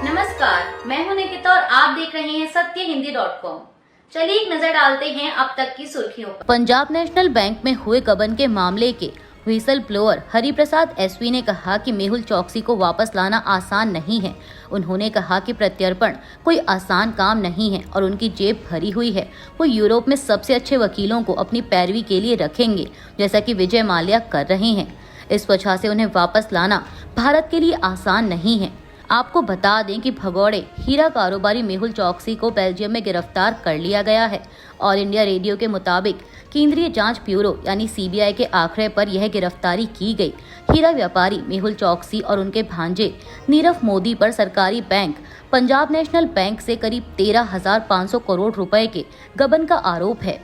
नमस्कार, मैं हूं निकिता और आप देख रहे हैं सत्यहिंदी.com। चलिए एक नजर डालते हैं अब तक की सुर्खियों पर। पंजाब नेशनल बैंक में हुए गबन के मामले के व्हिसल ब्लोअर हरिप्रसाद एसवी ने कहा कि मेहुल चौकसी को वापस लाना आसान नहीं है। उन्होंने कहा कि प्रत्यर्पण कोई आसान काम नहीं है और उनकी जेब भरी हुई है। वो यूरोप में सबसे अच्छे वकीलों को अपनी पैरवी के लिए रखेंगे, जैसा कि विजय माल्या कर रहे हैं। इस वजह से उन्हें वापस लाना भारत के लिए आसान नहीं है। आपको बता दें कि भगौड़े हीरा कारोबारी मेहुल चौकसी को बेल्जियम में गिरफ्तार कर लिया गया है। ऑल इंडिया रेडियो के मुताबिक केंद्रीय जांच ब्यूरो यानी सीबीआई के आंकड़े पर यह गिरफ्तारी की गई। हीरा व्यापारी मेहुल चौकसी और उनके भांजे नीरव मोदी पर सरकारी बैंक पंजाब नेशनल बैंक से करीब 13,500 करोड़ रुपए के गबन का आरोप है।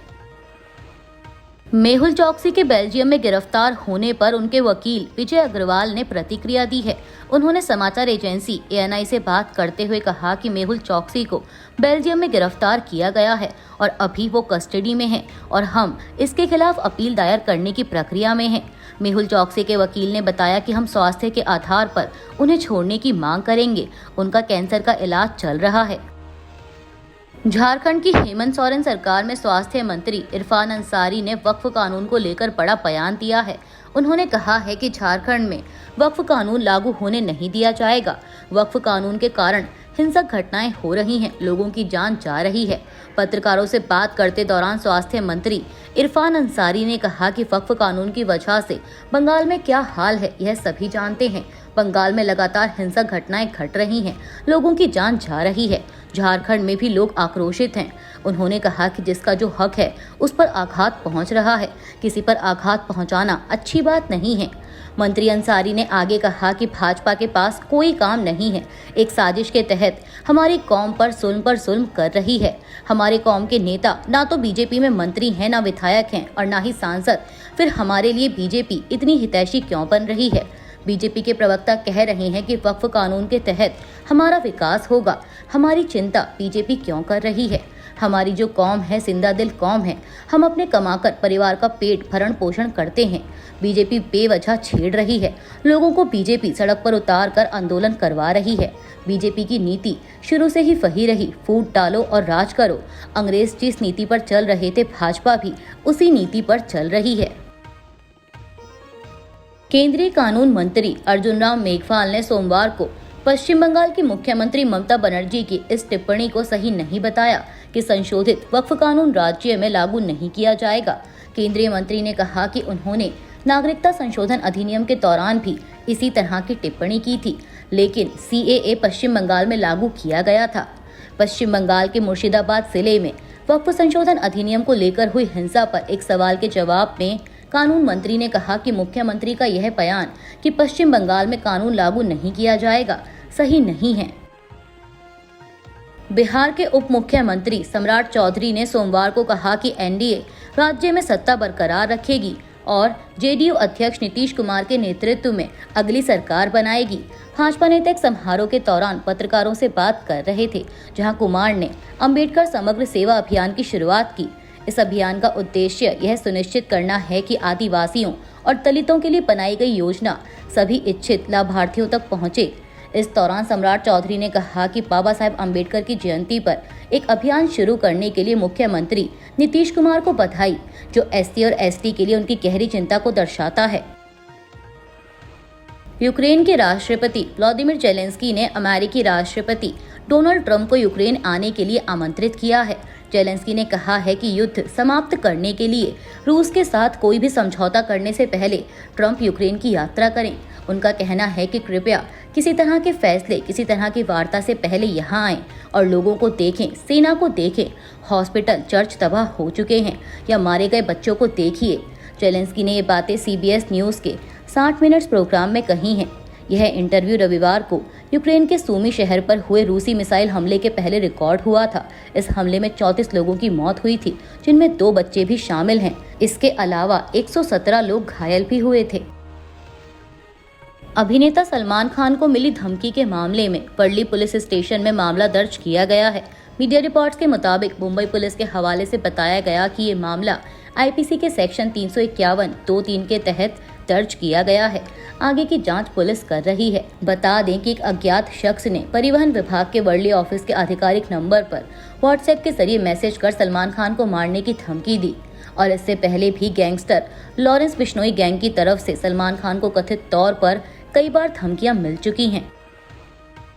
मेहुल चौकसी के बेल्जियम में गिरफ्तार होने पर उनके वकील विजय अग्रवाल ने प्रतिक्रिया दी है। उन्होंने समाचार एजेंसी ANI से बात करते हुए कहा कि मेहुल चौकसी को बेल्जियम में गिरफ्तार किया गया है और अभी वो कस्टडी में है और हम इसके खिलाफ अपील दायर करने की प्रक्रिया में हैं। मेहुल चौकसी के वकील ने बताया कि हम स्वास्थ्य के आधार पर उन्हें छोड़ने की मांग करेंगे। उनका कैंसर का इलाज चल रहा है। झारखंड की हेमंत सोरेन सरकार में स्वास्थ्य मंत्री इरफान अंसारी ने वक्फ कानून को लेकर बड़ा बयान दिया है। उन्होंने कहा है कि झारखंड में वक्फ कानून लागू होने नहीं दिया जाएगा। वक्फ कानून के कारण हिंसक घटनाएं हो रही हैं, लोगों की जान जा रही है। पत्रकारों से बात करते दौरान स्वास्थ्य मंत्री इरफान अंसारी ने कहा कि वक्फ कानून की वजह से बंगाल में क्या हाल है यह सभी जानते हैं। बंगाल में लगातार हिंसक घटनाएं घट रही हैं, लोगों की जान जा रही है। झारखंड में भी लोग आक्रोशित हैं। उन्होंने कहा कि जिसका जो हक है उस पर आघात पहुंच रहा है। किसी पर आघात पहुंचाना अच्छी बात नहीं है। मंत्री अंसारी ने आगे कहा कि भाजपा के पास कोई काम नहीं है। एक साजिश के तहत हमारी कौम पर जुल्म कर रही है। हमारे कौम के नेता ना तो बीजेपी में मंत्री हैं, ना विधायक हैं और ना ही सांसद। फिर हमारे लिए बीजेपी इतनी हितैषी क्यों बन रही है? बीजेपी के प्रवक्ता कह रहे हैं कि वक्फ कानून के तहत हमारा विकास होगा। हमारी चिंता बीजेपी क्यों कर रही है? हमारी जो कौम है जिंदा दिल कौम है। हम अपने कमाकर परिवार का पेट भरण पोषण करते हैं। बीजेपी बेवजह छेड़ रही है। लोगों को बीजेपी सड़क पर उतार कर आंदोलन करवा रही है। बीजेपी की नीति शुरू से ही वही रही, फूट डालो और राज करो। अंग्रेज जिस नीति पर चल रहे थे, भाजपा भी उसी नीति पर चल रही है। केंद्रीय कानून मंत्री अर्जुन राम मेघवाल ने सोमवार को पश्चिम बंगाल की मुख्यमंत्री ममता बनर्जी की इस टिप्पणी को सही नहीं बताया कि संशोधित वक्फ कानून राज्य में लागू नहीं किया जाएगा। केंद्रीय मंत्री ने कहा कि उन्होंने नागरिकता संशोधन अधिनियम के दौरान भी इसी तरह की टिप्पणी की थी, लेकिन CAA पश्चिम बंगाल में लागू किया गया था। पश्चिम बंगाल के मुर्शिदाबाद जिले में वक्फ संशोधन अधिनियम को लेकर हुई हिंसा पर एक सवाल के जवाब में कानून मंत्री ने कहा कि मुख्यमंत्री का यह बयान कि पश्चिम बंगाल में कानून लागू नहीं किया जाएगा सही नहीं है। बिहार के उप मुख्यमंत्री सम्राट चौधरी ने सोमवार को कहा कि NDA राज्य में सत्ता बरकरार रखेगी और JDU अध्यक्ष नीतीश कुमार के नेतृत्व में अगली सरकार बनाएगी। भाजपा नेता एक समारोह के दौरान पत्रकारों से बात कर रहे थे, जहां कुमार ने अंबेडकर समग्र सेवा अभियान की शुरुआत की। इस अभियान का उद्देश्य यह सुनिश्चित करना है कि आदिवासियों और दलितों के लिए बनाई गई योजना सभी इच्छित लाभार्थियों तक पहुंचे। इस दौरान सम्राट चौधरी ने कहा कि बाबा साहेब अम्बेडकर की जयंती पर एक अभियान शुरू करने के लिए मुख्यमंत्री नीतीश कुमार को बधाई, जो SC और ST के लिए उनकी गहरी चिंता को दर्शाता है। यूक्रेन के राष्ट्रपति व्लादिमीर जेलेंस्की ने अमेरिकी राष्ट्रपति डोनाल्ड ट्रंप को यूक्रेन आने के लिए आमंत्रित किया है। जेलेंस्की ने कहा है कि युद्ध समाप्त करने के लिए रूस के साथ कोई भी समझौता करने से पहले ट्रंप यूक्रेन की यात्रा करें। उनका कहना है कि कृपया किसी तरह के फैसले, किसी तरह की वार्ता से पहले यहाँ आएं और लोगों को देखें, सेना को देखें। हॉस्पिटल, चर्च तबाह हो चुके हैं या मारे गए बच्चों को देखिए। जेलेंस्की ने ये बातें CBS न्यूज़ के 60 मिनट्स प्रोग्राम में कही हैं। यह इंटरव्यू रविवार को यूक्रेन के सूमी शहर पर हुए रूसी मिसाइल हमले के पहले रिकॉर्ड हुआ था। इस हमले में 34 लोगों की मौत हुई थी, जिनमें 2 बच्चे भी शामिल हैं। इसके अलावा 117 लोग घायल भी हुए थे। अभिनेता सलमान खान को मिली धमकी के मामले में वर्ली पुलिस स्टेशन में मामला दर्ज किया गया है। मीडिया रिपोर्ट्स के मुताबिक मुंबई पुलिस के हवाले से बताया गया कि ये मामला IPC के सेक्शन 351(2)(3) के तहत दर्ज किया गया है। आगे की जांच पुलिस कर रही है। बता दें कि एक अज्ञात शख्स ने परिवहन विभाग के वर्ली ऑफिस के आधिकारिक नंबर पर व्हाट्सएप के जरिए मैसेज कर सलमान खान को मारने की धमकी दी और इससे पहले भी गैंगस्टर लॉरेंस बिश्नोई गैंग की तरफ से सलमान खान को कथित तौर पर कई बार धमकियां मिल चुकी हैं।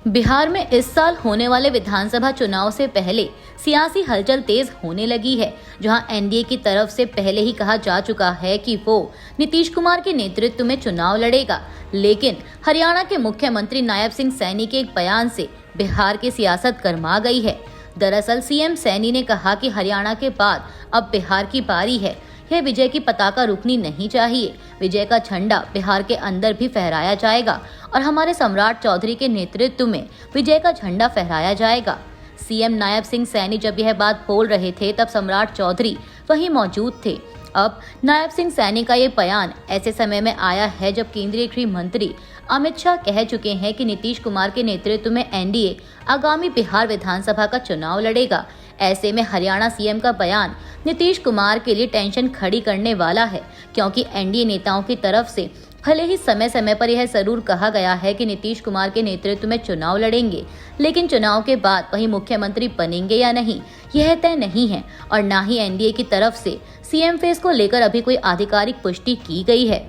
बिहार में इस साल होने वाले विधानसभा चुनाव से पहले सियासी हलचल तेज होने लगी है, जहां एनडीए की तरफ से पहले ही कहा जा चुका है कि वो नीतीश कुमार के नेतृत्व में चुनाव लड़ेगा। लेकिन हरियाणा के मुख्यमंत्री नायब सिंह सैनी के एक बयान से बिहार की सियासत गर्मा गई है। दरअसल सीएम सैनी ने कहा कि हरियाणा के बाद अब बिहार की बारी है। यह विजय की पताका रुकनी नहीं चाहिए। विजय का झंडा बिहार के अंदर भी फहराया जाएगा और हमारे सम्राट चौधरी के नेतृत्व में विजय का झंडा फहराया जाएगा। सीएम नायब सिंह सैनी जब यह बात बोल रहे थे तब सम्राट चौधरी वहीं मौजूद थे। अब नायब सिंह सैनी का ये बयान ऐसे समय में आया है जब केंद्रीय गृह मंत्री अमित शाह कह चुके हैं कि नीतीश कुमार के नेतृत्व में एनडीए आगामी बिहार विधानसभा का चुनाव लड़ेगा। ऐसे में हरियाणा सीएम का बयान नीतीश कुमार के लिए टेंशन खड़ी करने वाला है, क्योंकि एनडीए नेताओं की तरफ से भले ही समय समय पर यह जरूर कहा गया है कि नीतीश कुमार के नेतृत्व में चुनाव लड़ेंगे, लेकिन चुनाव के बाद वही मुख्यमंत्री बनेंगे या नहीं यह तय नहीं है और न ही एनडीए की तरफ से सीएम फेस को लेकर अभी कोई आधिकारिक पुष्टि की गई है।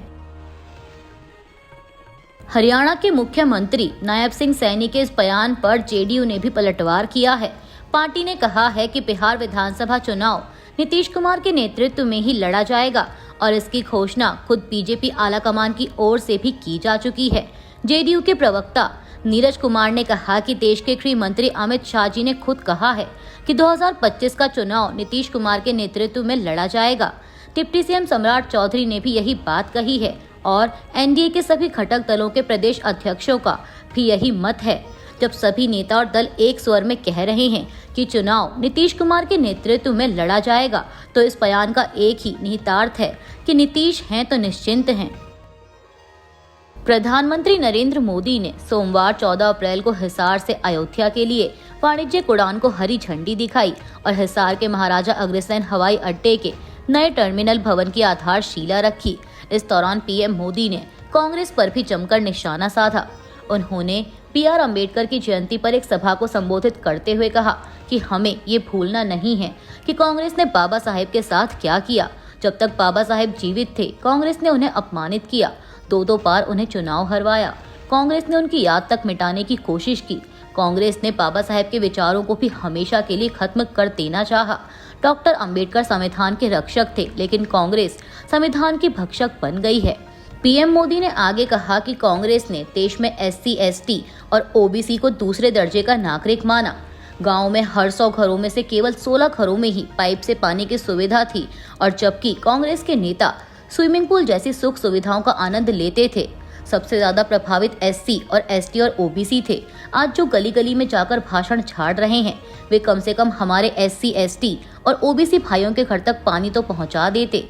हरियाणा के मुख्यमंत्री नायब सिंह सैनी के इस बयान पर जेडीयू ने भी पलटवार किया है। पार्टी ने कहा है कि बिहार विधानसभा चुनाव नीतीश कुमार के नेतृत्व में ही लड़ा जाएगा और इसकी घोषणा खुद बीजेपी आलाकमान की ओर से भी की जा चुकी है। जेडीयू के प्रवक्ता नीरज कुमार ने कहा कि देश के गृह मंत्री अमित शाह जी ने खुद कहा है कि 2025 का चुनाव नीतीश कुमार के नेतृत्व में लड़ा जाएगा। डिप्टी सीएम सम्राट चौधरी ने भी यही बात कही है और एनडीए के सभी घटक दलों के प्रदेश अध्यक्षों का भी यही मत है। जब सभी नेता और दल एक स्वर में कह रहे हैं कि चुनाव नीतीश कुमार के नेतृत्व में लड़ा जाएगा, तो इस बयान का एक ही निहितार्थ है कि नीतीश हैं तो निश्चिंत हैं। प्रधानमंत्री नरेंद्र मोदी ने सोमवार 14 अप्रैल को हिसार से अयोध्या के लिए वाणिज्यिक उड़ान को हरी झंडी दिखाई और हिसार के महाराजा अग्रसेन हवाई अड्डे के नए टर्मिनल भवन की आधारशिला रखी। इस दौरान पीएम मोदी ने कांग्रेस पर भी जमकर निशाना साधा। उन्होंने बीआर अम्बेडकर की जयंती पर एक सभा को संबोधित करते हुए कहा कि हमें ये भूलना नहीं है कि कांग्रेस ने बाबा साहेब के साथ क्या किया। जब तक बाबा साहेब जीवित थे, कांग्रेस ने उन्हें अपमानित किया, दो बार उन्हें चुनाव हरवाया। कांग्रेस ने उनकी याद तक मिटाने की कोशिश की। कांग्रेस ने बाबा साहेब के विचारों को भी हमेशा के लिए खत्म कर देना चाहा। डॉक्टर अम्बेडकर संविधान के रक्षक थे, लेकिन कांग्रेस संविधान की भक्षक बन गई है। पीएम मोदी ने आगे कहा कि कांग्रेस ने देश में एससी, एसटी और ओबीसी को दूसरे दर्जे का नागरिक माना। गांव में हर 100 घरों में से केवल 16 घरों में ही पाइप से पानी की सुविधा थी और जबकि कांग्रेस के नेता स्विमिंग पूल जैसी सुख सुविधाओं का आनंद लेते थे। सबसे ज्यादा प्रभावित एससी और एसटी और ओबीसी थे। आज जो गली गली में जाकर भाषण झाड़ रहे हैं, वे कम से कम हमारे एससी, एसटी और ओबीसी भाइयों के घर तक पानी तो पहुंचा देते।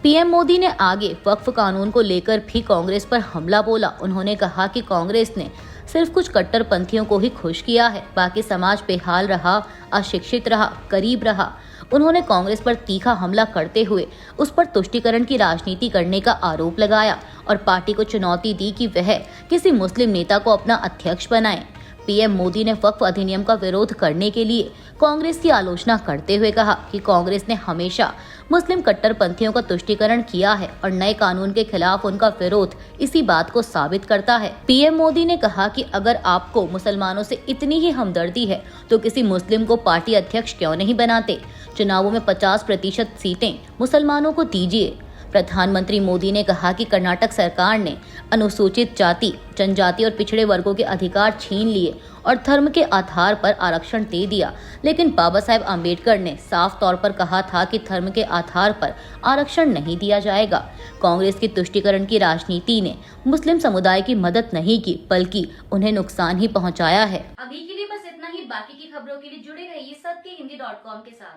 पीएम मोदी ने आगे वक्फ कानून को लेकर भी कांग्रेस पर हमला बोला। उन्होंने कहा कि कांग्रेस ने सिर्फ कुछ कट्टरपंथियों को ही खुश किया है, बाकी समाज बेहाल रहा, अशिक्षित रहा, गरीब रहा। उन्होंने कांग्रेस पर तीखा हमला करते हुए उस पर तुष्टीकरण की राजनीति करने का आरोप लगाया और पार्टी को चुनौती दी कि वह किसी मुस्लिम नेता को अपना अध्यक्ष बनाए। पीएम मोदी ने वक्फ अधिनियम का विरोध करने के लिए कांग्रेस की आलोचना करते हुए कहा कि कांग्रेस ने हमेशा मुस्लिम कट्टरपंथियों का तुष्टीकरण किया है और नए कानून के खिलाफ उनका विरोध इसी बात को साबित करता है। पीएम मोदी ने कहा कि अगर आपको मुसलमानों से इतनी ही हमदर्दी है तो किसी मुस्लिम को पार्टी अध्यक्ष क्यों नहीं बनाते। चुनावों में 50% सीटें मुसलमानों को दीजिए। प्रधानमंत्री मोदी ने कहा कि कर्नाटक सरकार ने अनुसूचित जाति, जनजाति और पिछड़े वर्गों के अधिकार छीन लिए और धर्म के आधार पर आरक्षण दे दिया, लेकिन बाबा साहेब अम्बेडकर ने साफ तौर पर कहा था कि धर्म के आधार पर आरक्षण नहीं दिया जाएगा। कांग्रेस की तुष्टीकरण की राजनीति ने मुस्लिम समुदाय की मदद नहीं की, बल्कि उन्हें नुकसान ही पहुंचाया है। अभी के लिए बस इतना ही। बाकी की खबरों के लिए जुड़े रहिए सत्य हिंदी.com के साथ।